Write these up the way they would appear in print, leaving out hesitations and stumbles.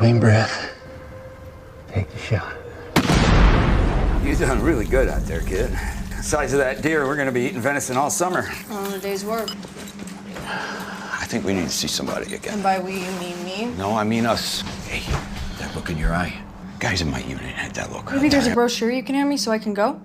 between breath, take the shot. You've done really good out there, kid. The size of that deer, we're gonna be eating venison all summer. On a day's work. I think we need to see somebody again. And by we, you mean me? No, I mean us. Hey, that look in your eye. Guys in my unit had that look. Maybe there's a brochure you can hand me so I can go?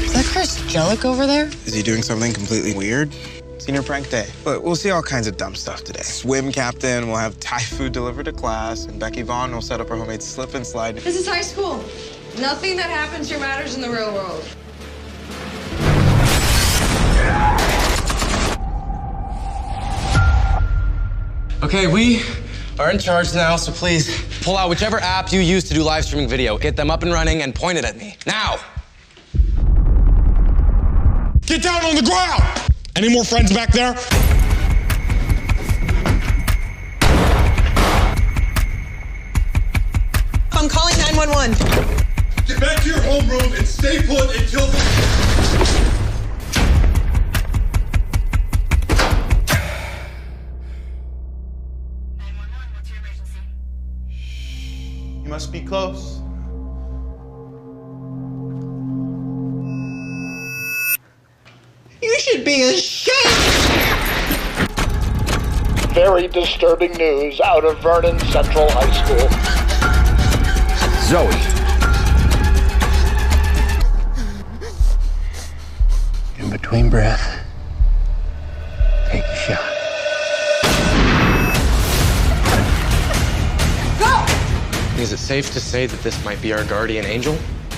Is that Chris Jellick over there? Is he doing something completely weird? Senior prank day. But we'll see all kinds of dumb stuff today. Swim captain will have Thai food delivered to class, and Becky Vaughn will set up her homemade slip and slide. This is high school. Nothing that happens here matters in the real world. Okay, we are in charge now, so please pull out whichever app you use to do live streaming video. Get them up and running and point it at me. Now! Get down on the ground! Any more friends back there? I'm calling 911. Get back to your homeroom and stay put until the... You must be close. You should be ashamed. Very disturbing news out of Vernon Central High School. Zoe. In between breath, take the shot. Is it safe to say that this might be our guardian angel?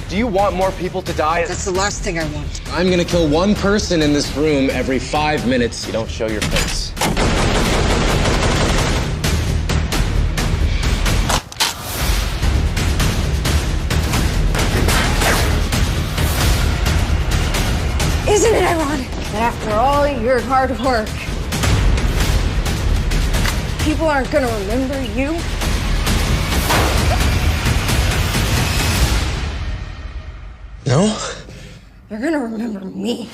Do you want more people to die? That's the last thing I want. I'm gonna kill one person in this room every 5 minutes. You don't show your face. Isn't it ironic that after all your hard work, people aren't gonna remember you? No? They're gonna remember me.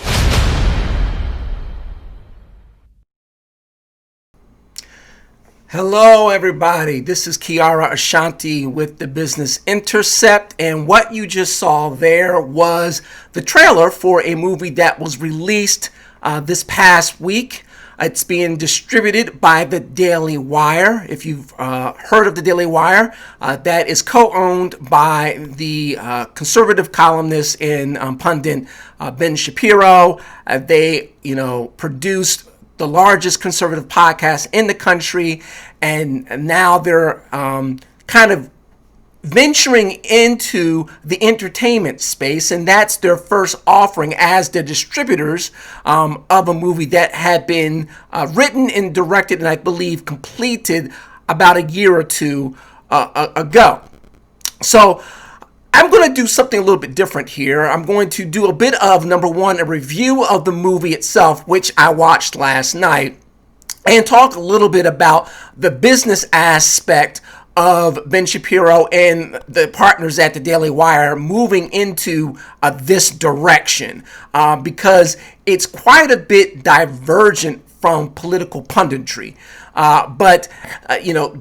Hello, everybody. This is Kiara Ashanti with the Business Intercept, and what you just saw there was the trailer for a movie that was released this past week. It's being distributed by the Daily Wire. If you've heard of the Daily Wire, that is co-owned by the conservative columnist and pundit Ben Shapiro. They, produced the largest conservative podcast in the country, and now they're kind of venturing into the entertainment space, and that's their first offering as the distributors of a movie that had been written and directed and I believe completed about a year or two ago. So I'm going to do something a little bit different here. I'm going to do a bit of, number one, a review of the movie itself, which I watched last night, and talk a little bit about the business aspect of Ben Shapiro and the partners at the Daily Wire moving into this direction, because it's quite a bit divergent from political punditry. But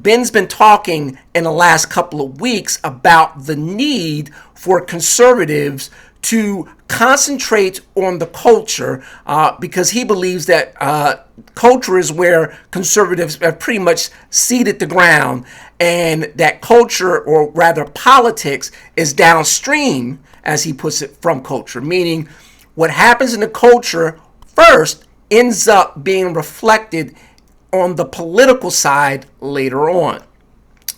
Ben's been talking in the last couple of weeks about the need for conservatives to concentrate on the culture, because he believes that culture is where conservatives have pretty much seeded the ground, and that culture, or rather politics, is downstream, as he puts it, from culture, meaning what happens in the culture first ends up being reflected on the political side later on.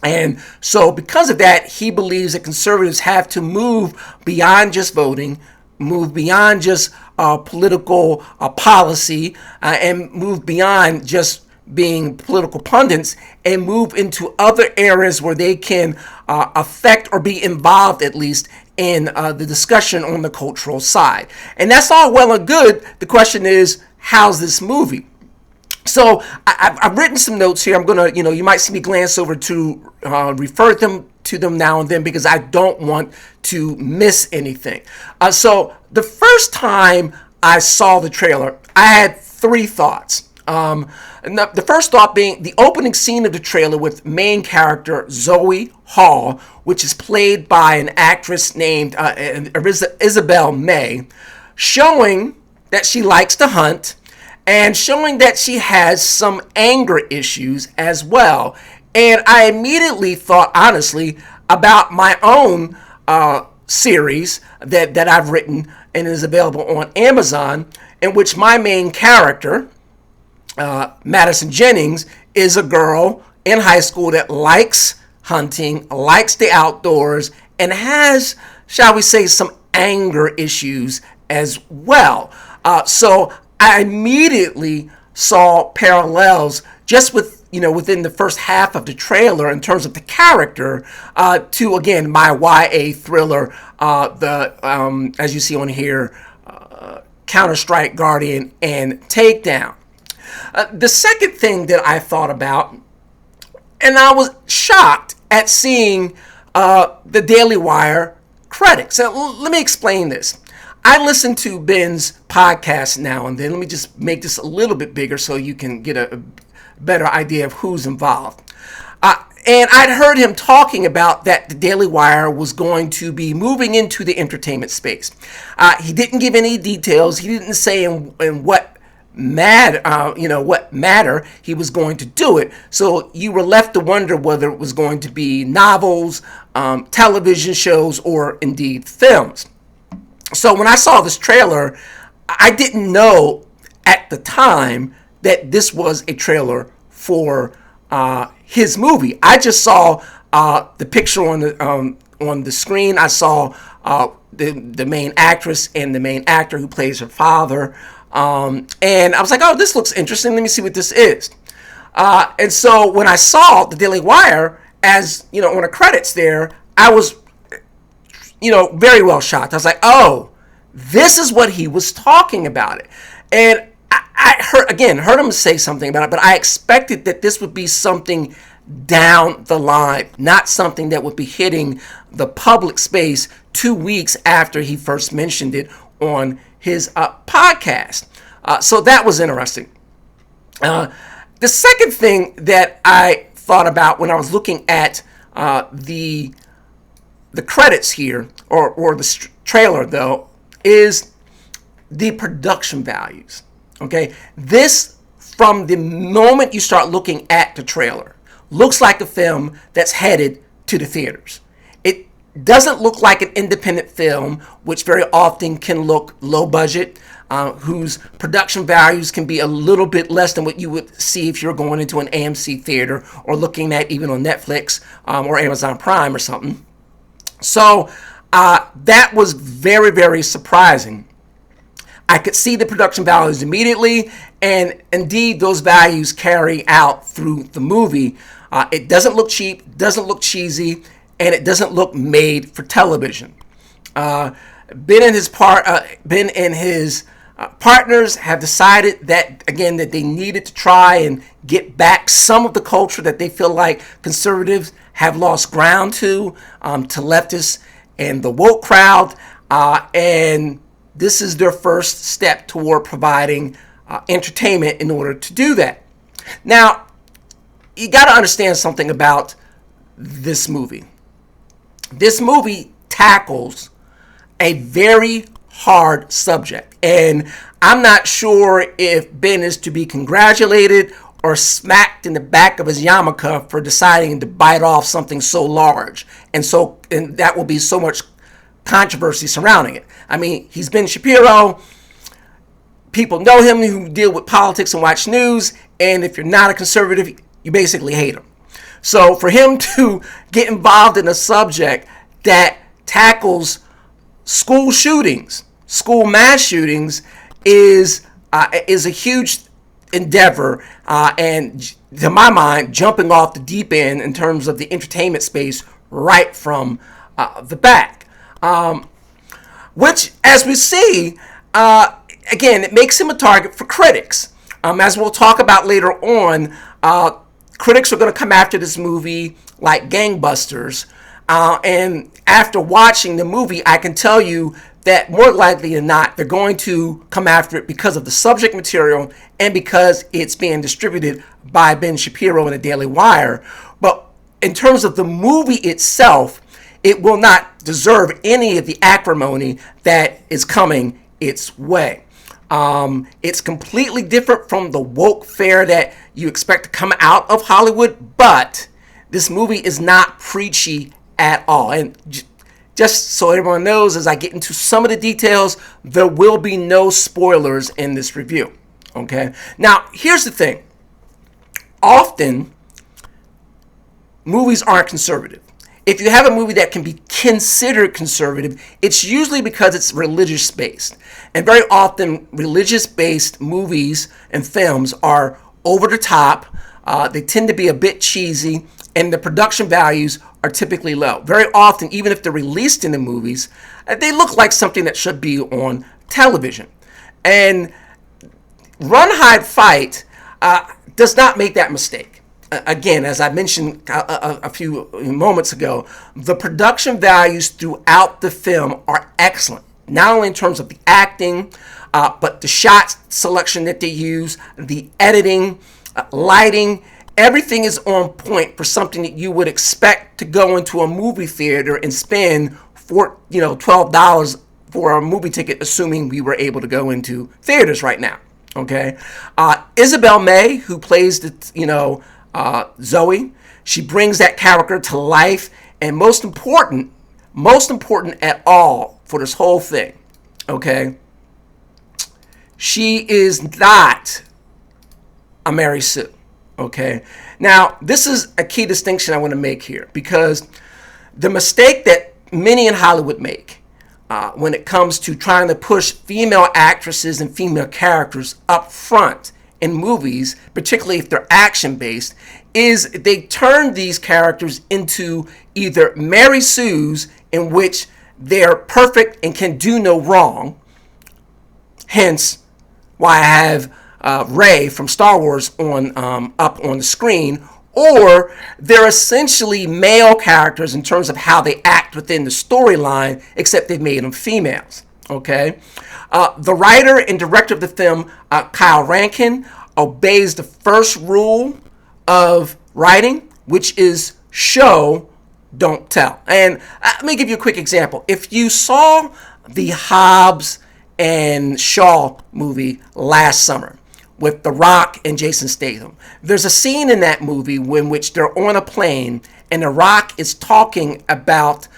And so because of that, he believes that conservatives have to move beyond just voting, move beyond just political policy, and move beyond just being political pundits, and move into other areas where they can affect or be involved, at least, in the discussion on the cultural side. And that's all well and good. The question is, how's this movie? So I've written some notes here. I'm going to, you might see me glance over to refer to them now and then, because I don't want to miss anything. So the first time I saw the trailer, I had three thoughts. And the first thought being the opening scene of the trailer with main character Zoe Hall, which is played by an actress named Isabel May, showing that she likes to hunt and showing that she has some anger issues as well. And I immediately thought, honestly, about my own series that I've written and is available on Amazon, in which my main character, Madison Jennings, is a girl in high school that likes hunting, likes the outdoors, and has, shall we say, some anger issues as well. So I immediately saw parallels just within the first half of the trailer in terms of the character to, again, my YA thriller, as you see on here, Counter-Strike, Guardian, and Takedown. The second thing that I thought about, and I was shocked at seeing the Daily Wire Critics. So let me explain this. I listen to Ben's podcast now and then. Let me just make this a little bit bigger so you can get a better idea of who's involved. And I'd heard him talking about that the Daily Wire was going to be moving into the entertainment space. He didn't give any details. He didn't say in what matter he was going to do it. So you were left to wonder whether it was going to be novels, television shows, or indeed films. So when I saw this trailer, I didn't know at the time that this was a trailer for his movie. I just saw the picture on the screen. I saw the main actress and the main actor who plays her father. And I was like, oh, this looks interesting. Let me see what this is. And so when I saw the Daily Wire, as on the credits there, I was, very well shocked. I was like, oh, this is what he was talking about it. And I heard him say something about it, but I expected that this would be something down the line, not something that would be hitting the public space 2 weeks after he first mentioned it on his podcast. So that was interesting. The second thing that I thought about when I was looking at the credits here, or the trailer though, is the production values. Okay, this, from the moment you start looking at the trailer, looks like a film that's headed to the theaters. It doesn't look like an independent film, which very often can look low budget, whose production values can be a little bit less than what you would see if you're going into an AMC theater or looking at even on Netflix or Amazon Prime or something. So that was very, very surprising. I could see the production values immediately, and indeed those values carry out through the movie. It doesn't look cheap, doesn't look cheesy, and it doesn't look made for television. Ben and his partners have decided that they needed to try and get back some of the culture that they feel like conservatives have lost ground to leftists and the woke crowd, and this is their first step toward providing entertainment in order to do that. Now, you got to understand something about this movie. This movie tackles a very hard subject, and I'm not sure if Ben is to be congratulated or smacked in the back of his yarmulke for deciding to bite off something so large, and that will be so much controversy surrounding it. I mean, he's Ben Shapiro. People know him who deal with politics and watch news, and if you're not a conservative, you basically hate him. So for him to get involved in a subject that tackles school shootings, school mass shootings, is a huge endeavor, and to my mind, jumping off the deep end in terms of the entertainment space right from the back. Which, as we see, again, it makes him a target for critics. As we'll talk about later on, critics are going to come after this movie like gangbusters. And after watching the movie, I can tell you that more likely than not, they're going to come after it because of the subject material and because it's being distributed by Ben Shapiro and the Daily Wire. But in terms of the movie itself, it will not deserve any of the acrimony that is coming its way. It's completely different from the woke fare that you expect to come out of Hollywood, but this movie is not preachy at all. And just so everyone knows, as I get into some of the details, there will be no spoilers in this review. Okay? Now, here's the thing. Often, movies aren't conservative. If you have a movie that can be considered conservative, it's usually because it's religious-based. And very often, religious-based movies and films are over the top. They tend to be a bit cheesy, and the production values are typically low. Very often, even if they're released in the movies, they look like something that should be on television. And Run, Hide, Fight does not make that mistake. Again, as I mentioned a few moments ago, the production values throughout the film are excellent. Not only in terms of the acting, but the shot selection that they use, the editing, lighting, everything is on point for something that you would expect to go into a movie theater and spend $12 for a movie ticket, assuming we were able to go into theaters right now. Okay, Isabel May, who plays Zoe, she brings that character to life, and most important at all for this whole thing, okay, she is not a Mary Sue. Okay, now this is a key distinction I want to make here, because the mistake that many in Hollywood make when it comes to trying to push female actresses and female characters up front in movies, particularly if they're action-based, is they turn these characters into either Mary Sues, in which they're perfect and can do no wrong, hence why I have Rey from Star Wars up on the screen, or they're essentially male characters in terms of how they act within the storyline, except they've made them females. Okay, the writer and director of the film, Kyle Rankin, obeys the first rule of writing, which is show, don't tell. And let me give you a quick example. If you saw the Hobbs and Shaw movie last summer with The Rock and Jason Statham, there's a scene in that movie in which they're on a plane and The Rock is talking about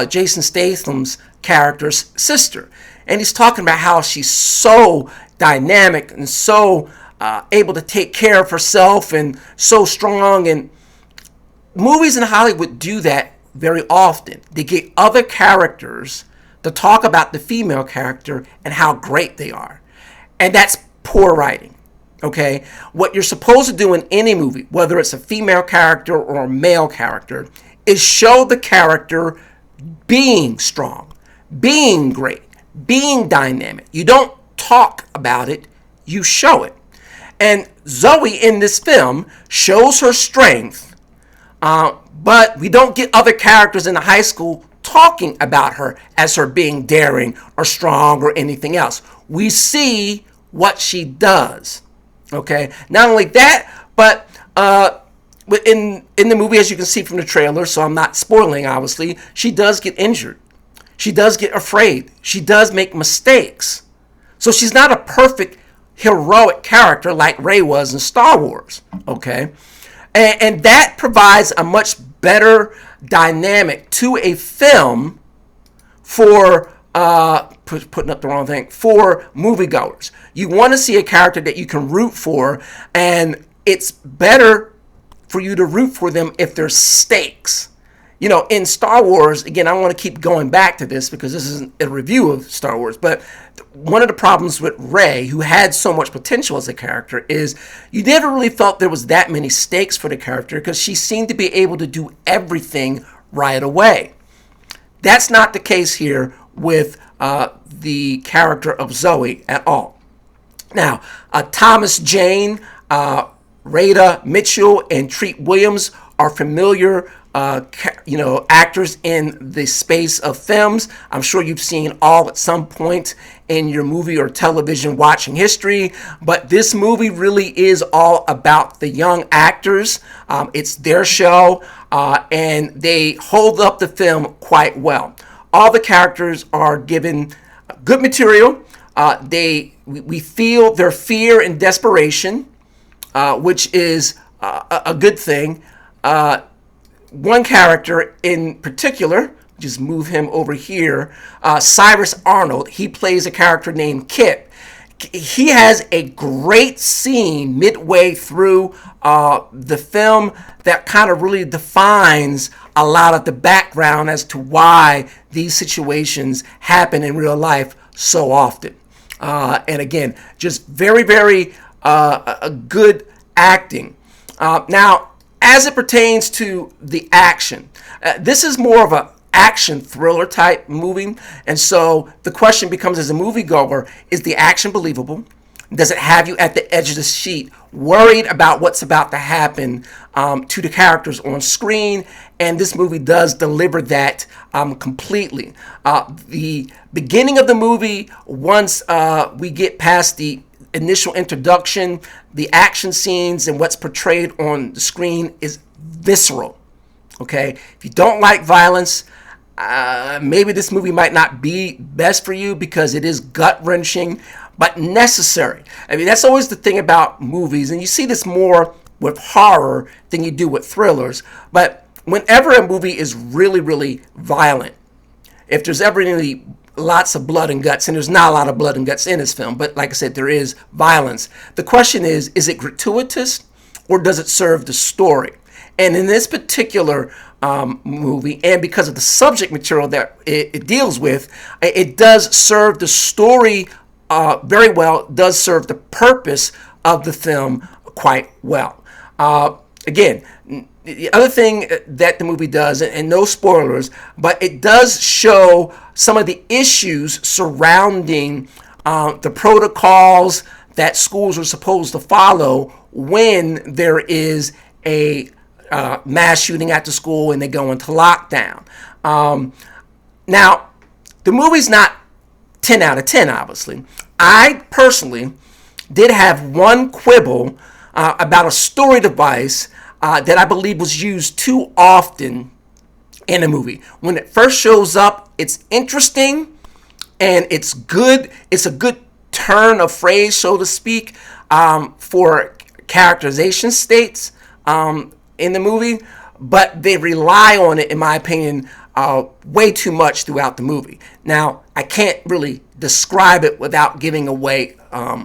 Jason Statham's character's sister. And he's talking about how she's so dynamic and so able to take care of herself and so strong. And movies in Hollywood do that very often. They get other characters to talk about the female character and how great they are. And that's poor writing. Okay? What you're supposed to do in any movie, whether it's a female character or a male character, is show the character being strong, being great, being dynamic. You don't talk about it, you show it. And Zoe in this film shows her strength, but we don't get other characters in the high school talking about her as her being daring or strong or anything else. We see what she does. Okay? Not only that, but in the movie, as you can see from the trailer, so I'm not spoiling, obviously, she does get injured. She does get afraid. She does make mistakes. So she's not a perfect heroic character like Rey was in Star Wars. Okay? And that provides a much better dynamic to a film for putting up the wrong thing, for moviegoers. You want to see a character that you can root for, and it's better for you to root for them if there's stakes. You know, in Star Wars, again, I want to keep going back to this because this isn't a review of Star Wars, but one of the problems with Rey, who had so much potential as a character, is you never really felt there was that many stakes for the character because she seemed to be able to do everything right away. That's not the case here with the character of Zoe at all. Now, Thomas Jane, Rada Mitchell, and Treat Williams are familiar actors in the space of films. I'm sure you've seen all at some point in your movie or television watching history, but this movie really is all about the young actors. It's their show, and they hold up the film quite well. All the characters are given good material. We feel their fear and desperation, which is a good thing. One character in particular, just move him over here, Cyrus Arnold, he plays a character named Kip. He has a great scene midway through the film that kind of really defines a lot of the background as to why these situations happen in real life so often. And again, just very, very good acting. Now, as it pertains to the action, this is more of an action thriller type movie. And so the question becomes, as a moviegoer, is the action believable? Does it have you at the edge of the seat, worried about what's about to happen to the characters on screen? And this movie does deliver that completely. The beginning of the movie, once we get past the initial introduction, the action scenes and what's portrayed on the screen is visceral. Okay, if you don't like violence, maybe this movie might not be best for you because it is gut-wrenching, but necessary. I mean, that's always the thing about movies, and you see this more with horror than you do with thrillers. But whenever a movie is really, really violent, if there's ever really lots of blood and guts, and there's not a lot of blood and guts in this film, but like I said, there is violence. The question is it gratuitous or does it serve the story? And in this particular movie, and because of the subject material that it deals with, it does serve the story very well, does serve the purpose of the film quite well. Again, the other thing that the movie does, and no spoilers, but it does show some of the issues surrounding the protocols that schools are supposed to follow when there is a mass shooting at the school and they go into lockdown. Now, the movie's not 10 out of 10, obviously. I personally did have one quibble about a story device that I believe was used too often in a movie. When it first shows up, it's interesting and it's good. It's a good turn of phrase, so to speak, for characterization states in the movie, but they rely on it, in my opinion, way too much throughout the movie. Now, I can't really describe it without giving away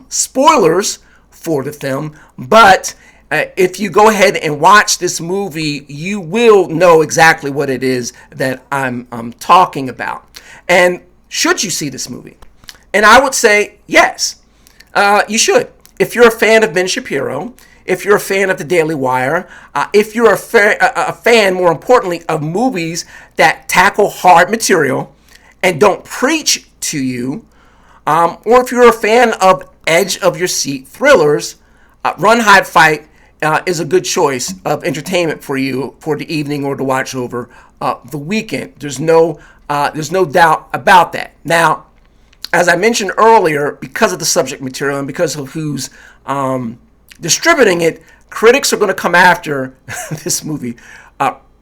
spoilers for the film, but if you go ahead and watch this movie, you will know exactly what it is that I'm talking about. And should you see this movie? And I would say yes, you should. If you're a fan of Ben Shapiro, if you're a fan of The Daily Wire, if you're a fan, more importantly, of movies that tackle hard material and don't preach to you, or if you're a fan of edge-of-your-seat thrillers, Run, Hide, Fight is a good choice of entertainment for you for the evening or to watch over the weekend. There's no doubt about that. Now, as I mentioned earlier, because of the subject material and because of who's distributing it, critics are going to come after this movie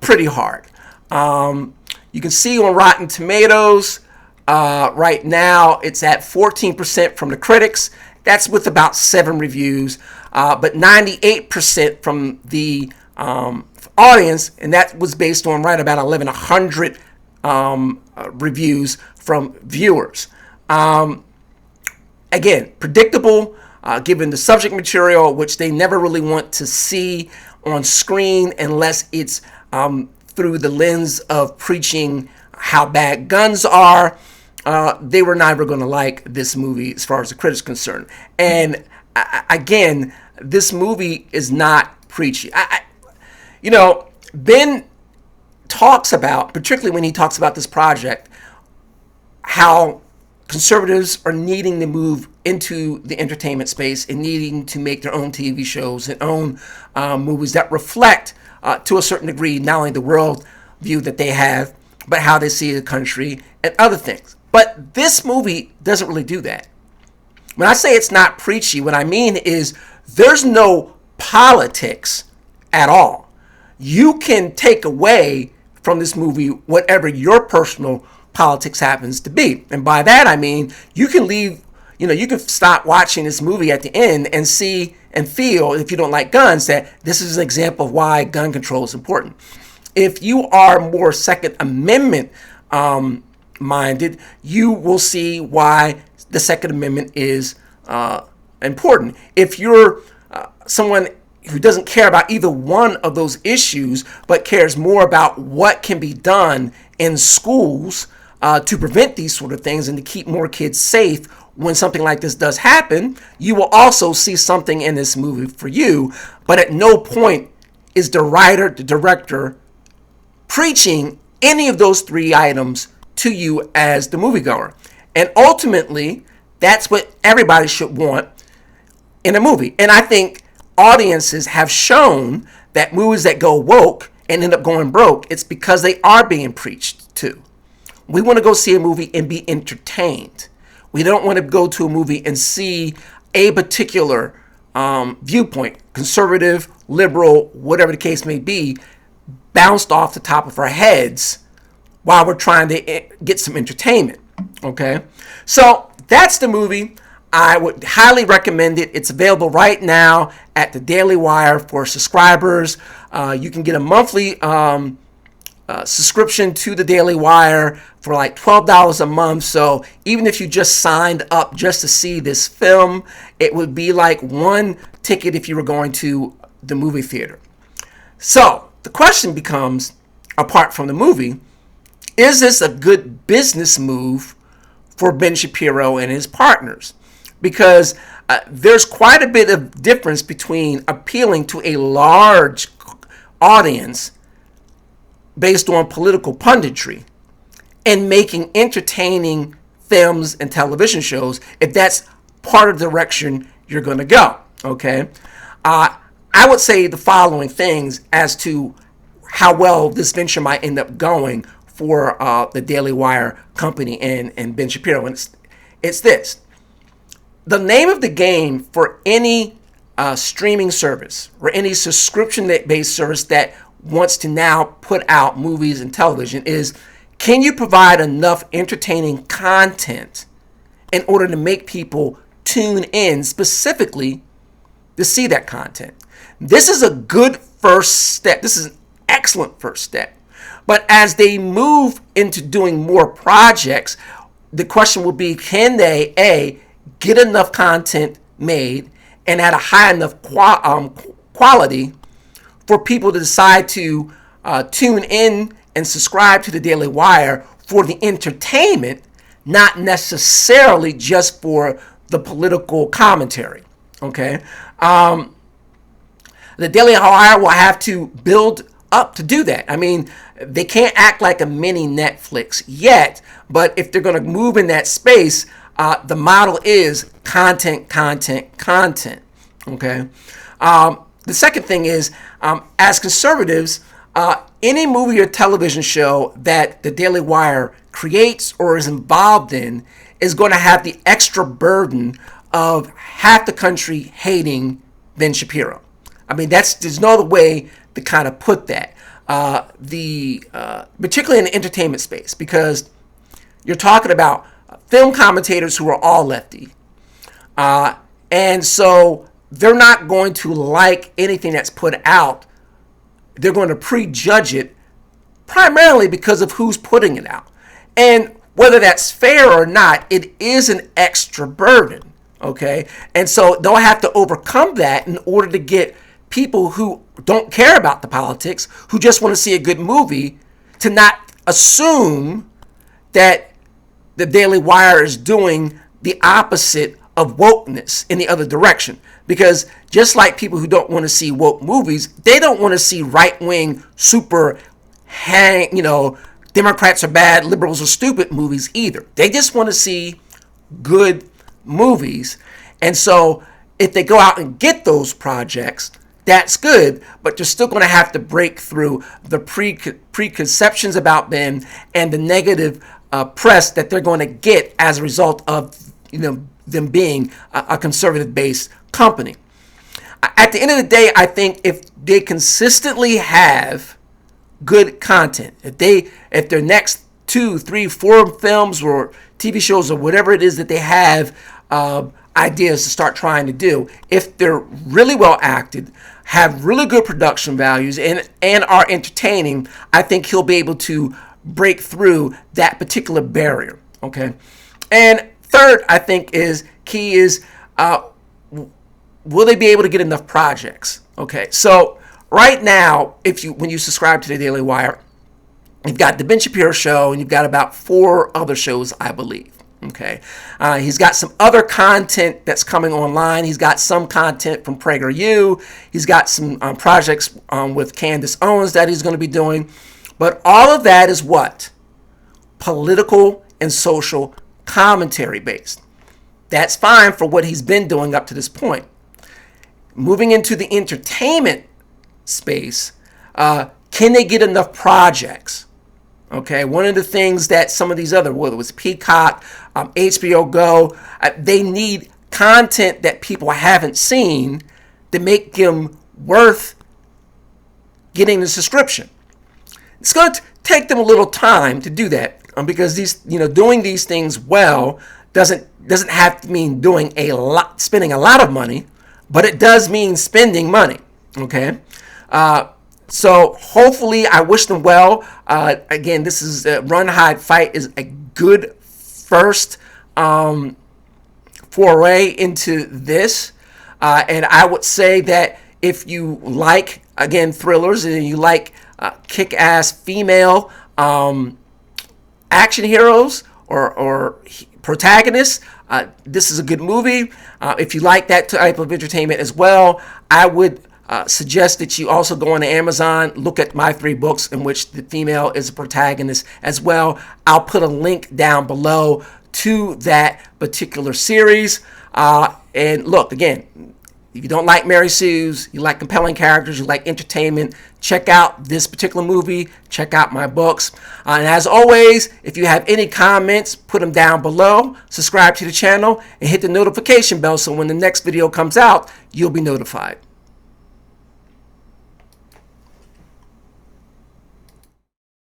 pretty hard. You can see on Rotten Tomatoes right now it's at 14% from the critics. That's with about 7 reviews, but 98% from the audience, and that was based on right about 1,100 reviews from viewers. Again, predictable, given the subject material, which they never really want to see on screen unless it's through the lens of preaching how bad guns are. They were never going to like this movie as far as the critics are concerned. And again, this movie is not preachy. Ben talks about, particularly when he talks about this project, how conservatives are needing to move into the entertainment space and needing to make their own TV shows and own movies that reflect to a certain degree, not only the world view that they have, but how they see the country and other things. But this movie doesn't really do that. When I say it's not preachy, what I mean is there's no politics at all. You can take away from this movie whatever your personal politics happens to be. And by that, I mean, you can leave, you can stop watching this movie at the end and see and feel, if you don't like guns, that this is an example of why gun control is important. If you are more Second Amendment minded, you will see why the Second Amendment is important. If you're someone who doesn't care about either one of those issues, but cares more about what can be done in schools to prevent these sort of things and to keep more kids safe when something like this does happen, you will also see something in this movie for you. But at no point is the writer, the director, preaching any of those three items to you as the moviegoer. And ultimately, that's what everybody should want in a movie. And I think audiences have shown that movies that go woke and end up going broke, it's because they are being preached to. We want to go see a movie and be entertained. We don't want to go to a movie and see a particular viewpoint, conservative, liberal, whatever the case may be, bounced off the top of our heads while we're trying to get some entertainment. Okay? So that's the movie. I would highly recommend it. It's available right now at the Daily Wire for subscribers. You can get a monthly subscription to the Daily Wire for like $12 a month. So even if you just signed up just to see this film, it would be like one ticket if you were going to the movie theater. So the question becomes, apart from the movie, is this a good business move for Ben Shapiro and his partners? Because there's quite a bit of difference between appealing to a large audience based on political punditry and making entertaining films and television shows, if that's part of the direction you're going to go. Okay, I would say the following things as to how well this venture might end up going for the Daily Wire company and Ben Shapiro. And it's this. The name of the game for any streaming service or any subscription-based service that wants to now put out movies and television is, can you provide enough entertaining content in order to make people tune in specifically to see that content? This is a good first step. This is an excellent first step. But as they move into doing more projects, the question will be, can they, A, get enough content made and at a high enough quality for people to decide to tune in and subscribe to the Daily Wire for the entertainment, not necessarily just for the political commentary. Okay, the Daily Wire will have to build up to do that. I mean, they can't act like a mini Netflix yet, but if they're going to move in that space, the model is content. Okay. The second thing is, as conservatives, any movie or television show that the Daily Wire creates or is involved in is going to have the extra burden of half the country hating Ben Shapiro. I mean, there's no other way to kind of put that. Particularly in the entertainment space, because you're talking about film commentators who are all lefty. And so they're not going to like anything that's put out. They're going to prejudge it primarily because of who's putting it out. And whether that's fair or not, it is an extra burden, okay? And so they'll have to overcome that in order to get people who don't care about the politics, who just want to see a good movie, to not assume that the Daily Wire is doing the opposite of wokeness in the other direction. Because just like people who don't want to see woke movies, they don't want to see right-wing, super Democrats are bad, liberals are stupid movies either. They just want to see good movies. And so if they go out and get those projects, that's good, but you're still going to have to break through the preconceptions about them and the negative press that they're going to get as a result of them being a conservative-based company. At the end of the day, I think if they consistently have good content, if their next 2, 3, 4 films or TV shows or whatever it is that they have ideas to start trying to do, if they're really well acted, have really good production values, and are entertaining, I think he'll be able to break through that particular barrier. Okay, and third, I think is key is will they be able to get enough projects? Okay, so right now, when you subscribe to the Daily Wire, you've got the Ben Shapiro show, and you've got about 4 other shows, I believe. Okay, he's got some other content that's coming online. He's got some content from PragerU. He's got some projects with Candace Owens that he's going to be doing. But all of that is what? Political and social commentary based. That's fine for what he's been doing up to this point. Moving into the entertainment space, can they get enough projects? Okay, one of the things that some of these other, whether it was Peacock, HBO Go, they need content that people haven't seen to make them worth getting the subscription. It's going to take them a little time to do that because doing these things well doesn't have to mean spending a lot of money, but it does mean spending money. Okay. So hopefully, I wish them well. Again, this is Run, Hide, Fight is a good first foray into this. And I would say that if you like, again, thrillers and you like kick-ass female action heroes or protagonists, this is a good movie. If you like that type of entertainment as well, I would suggest that you also go on to Amazon, look at my 3 books in which the female is a protagonist as well. I'll put a link down below to that particular series. And look, again, if you don't like Mary Sue's, you like compelling characters, you like entertainment, check out this particular movie, check out my books. And as always, if you have any comments, put them down below, subscribe to the channel, and hit the notification bell so when the next video comes out, you'll be notified.